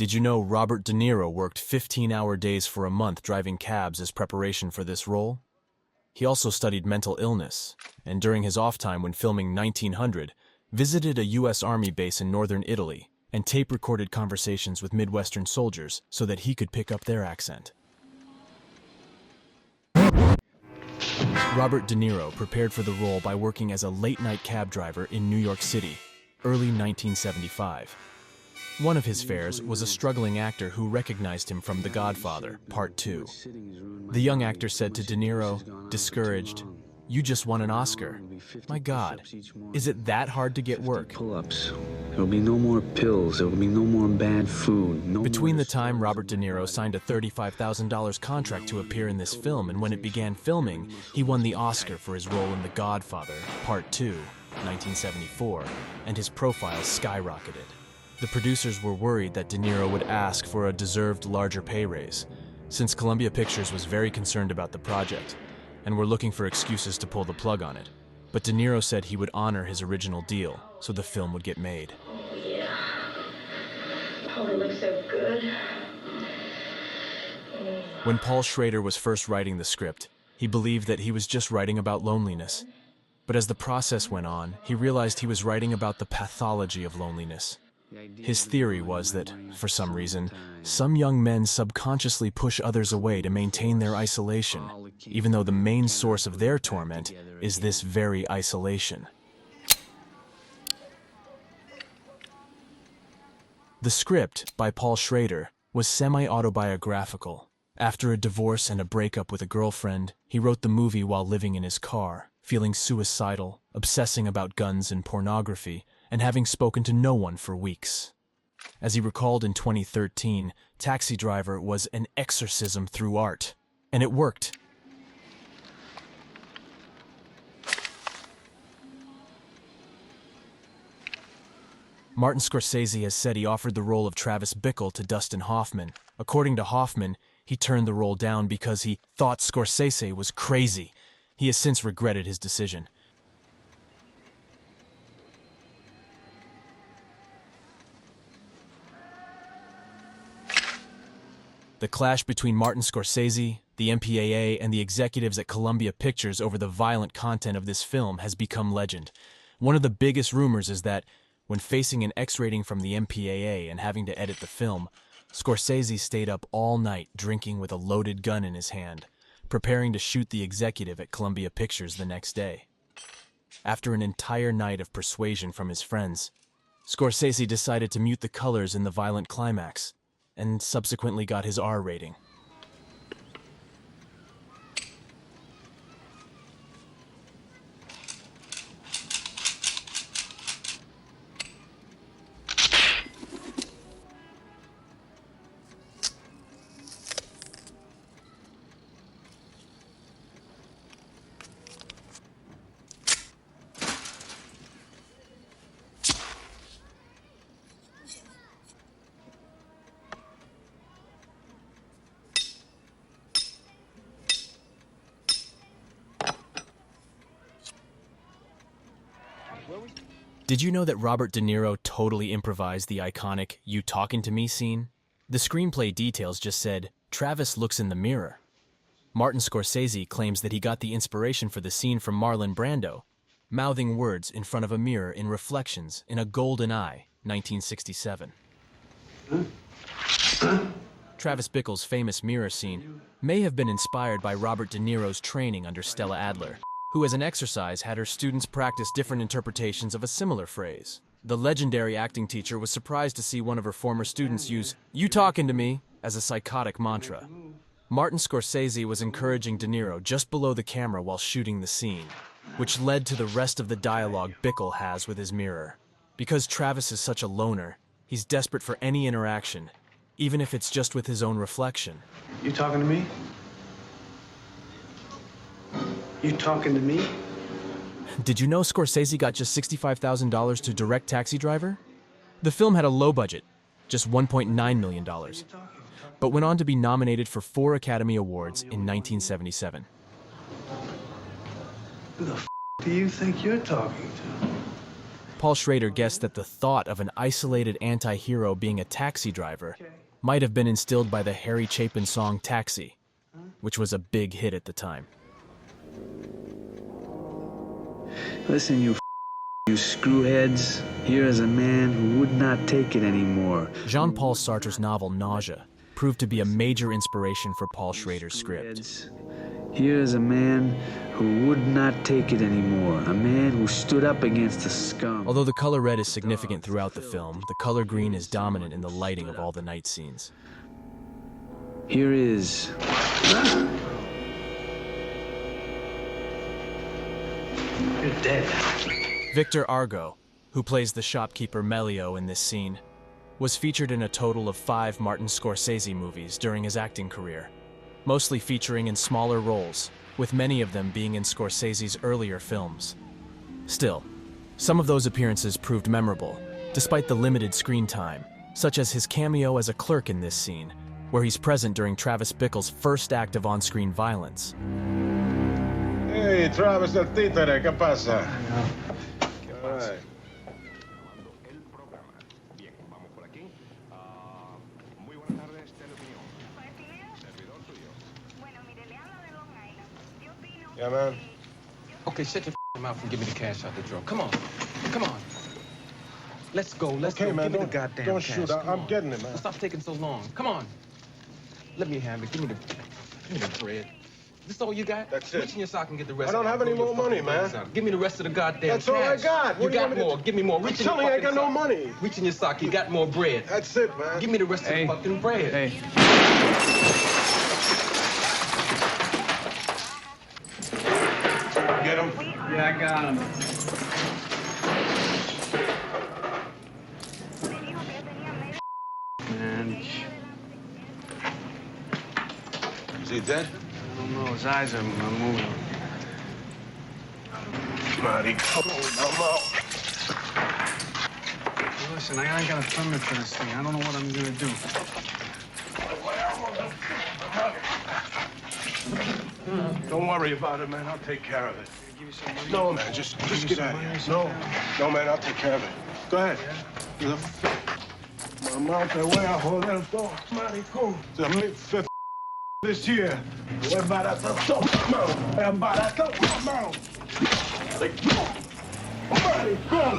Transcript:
Did you know Robert De Niro worked 15-hour days for a month driving cabs as preparation for this role? He also studied mental illness, and during his off time when filming 1900, visited a U.S. Army base in northern Italy and tape-recorded conversations with Midwestern soldiers so that he could pick up their accent. Robert De Niro prepared for the role by working as a late-night cab driver in New York City, early 1975. One of his fares was a struggling actor who recognized him from The Godfather, Part 2. The young actor said to De Niro, discouraged, "You just won an Oscar. My God, is it that hard to get work?" Pull-ups. There'll be no more pills. There'll be no more bad food. Between the time Robert De Niro signed a $35,000 contract to appear in this film and when it began filming, he won the Oscar for his role in The Godfather, Part 2, 1974, and his profile skyrocketed. The producers were worried that De Niro would ask for a deserved larger pay raise, since Columbia Pictures was very concerned about the project and were looking for excuses to pull the plug on it. But De Niro said he would honor his original deal so the film would get made. Oh, yeah. Oh, it looks so good. When Paul Schrader was first writing the script, he believed that he was just writing about loneliness. But as the process went on, he realized he was writing about the pathology of loneliness. His theory was that, for some reason, some young men subconsciously push others away to maintain their isolation, even though the main source of their torment is this very isolation. The script, by Paul Schrader, was semi-autobiographical. After a divorce and a breakup with a girlfriend, he wrote the movie while living in his car, feeling suicidal, obsessing about guns and pornography, and having spoken to no one for weeks. As he recalled in 2013, Taxi Driver was an exorcism through art, and it worked. Martin Scorsese has said he offered the role of Travis Bickle to Dustin Hoffman. According to Hoffman, he turned the role down because he thought Scorsese was crazy. He has since regretted his decision. The clash between Martin Scorsese, the MPAA, and the executives at Columbia Pictures over the violent content of this film has become legend. One of the biggest rumors is that, when facing an X rating from the MPAA and having to edit the film, Scorsese stayed up all night drinking with a loaded gun in his hand, preparing to shoot the executive at Columbia Pictures the next day. After an entire night of persuasion from his friends, Scorsese decided to mute the colors in the violent climax, and subsequently got his R rating. Did you know that Robert De Niro totally improvised the iconic "You Talking to Me" scene? The screenplay details just said, "Travis looks in the mirror." Martin Scorsese claims that he got the inspiration for the scene from Marlon Brando, mouthing words in front of a mirror in Reflections in a Golden Eye, 1967. Travis Bickle's famous mirror scene may have been inspired by Robert De Niro's training under Stella Adler, who as an exercise had her students practice different interpretations of a similar phrase. The legendary acting teacher was surprised to see one of her former students use "You talking to me" as a psychotic mantra. Martin Scorsese was encouraging De Niro just below the camera while shooting the scene, which led to the rest of the dialogue Bickle has with his mirror. Because Travis is such a loner, he's desperate for any interaction, even if it's just with his own reflection. You talking to me? You talking to me? Did you know Scorsese got just $65,000 to direct Taxi Driver? The film had a low budget, just $1.9 million, but went on to be nominated for 4 Academy Awards in 1977. Who the f*** do you think you're talking to? Paul Schrader guessed that the thought of an isolated anti-hero being a taxi driver might have been instilled by the Harry Chapin song Taxi, which was a big hit at the time. Listen, you screwheads. Here is a man who would not take it anymore. Jean-Paul Sartre's novel Nausea proved to be a major inspiration for Paul Schrader's script. Here is a man who would not take it anymore. A man who stood up against the scum. Although the color red is significant throughout the film, the color green is dominant in the lighting of all the night scenes. Here is... You're dead. Victor Argo, who plays the shopkeeper Melio in this scene, was featured in a total of 5 Martin Scorsese movies during his acting career, mostly featuring in smaller roles, with many of them being in Scorsese's earlier films. Still, some of those appearances proved memorable, despite the limited screen time, such as his cameo as a clerk in this scene, where he's present during Travis Bickle's first act of on-screen violence. Hey, Travis el títere, ¿qué pasa? All right. Yeah, man. Okay, shut your mouth and give me the cash out the drawer. Come on. Come on. Let's go. Let's Okay, go. man, Give me the goddamn don't cash. shoot. Come I'm on. getting it, man. Stop taking so long. Come on. Let me have it. Give me the bread. This all you got? That's it. Reach in your sock and get the rest. I don't have any more money, man. Give me the rest of the goddamn That's cash. all I got. What You do you got want me to more. do? Give me more. Reach in your Silly, I fucking got no sock. money. Reach in your sock. You got more bread. That's it, man. Give me the rest of the fucking bread. Hey. Get him. Yeah, I got him. Man, Is he dead? I don't know. His eyes are moving. Marty, come on. Listen, I ain't got a permit for this thing. I don't know what I'm gonna do. Don't worry about it, man. I'll take care of it. Give you some money? No, man, just get out of here. No, man, I'll take care of it. Go ahead. Mamá, te voy a joder todo, maricón. The mid-5th this year. Voy a baratar todo, mano. Voy a baratar todo, mano. Maricón.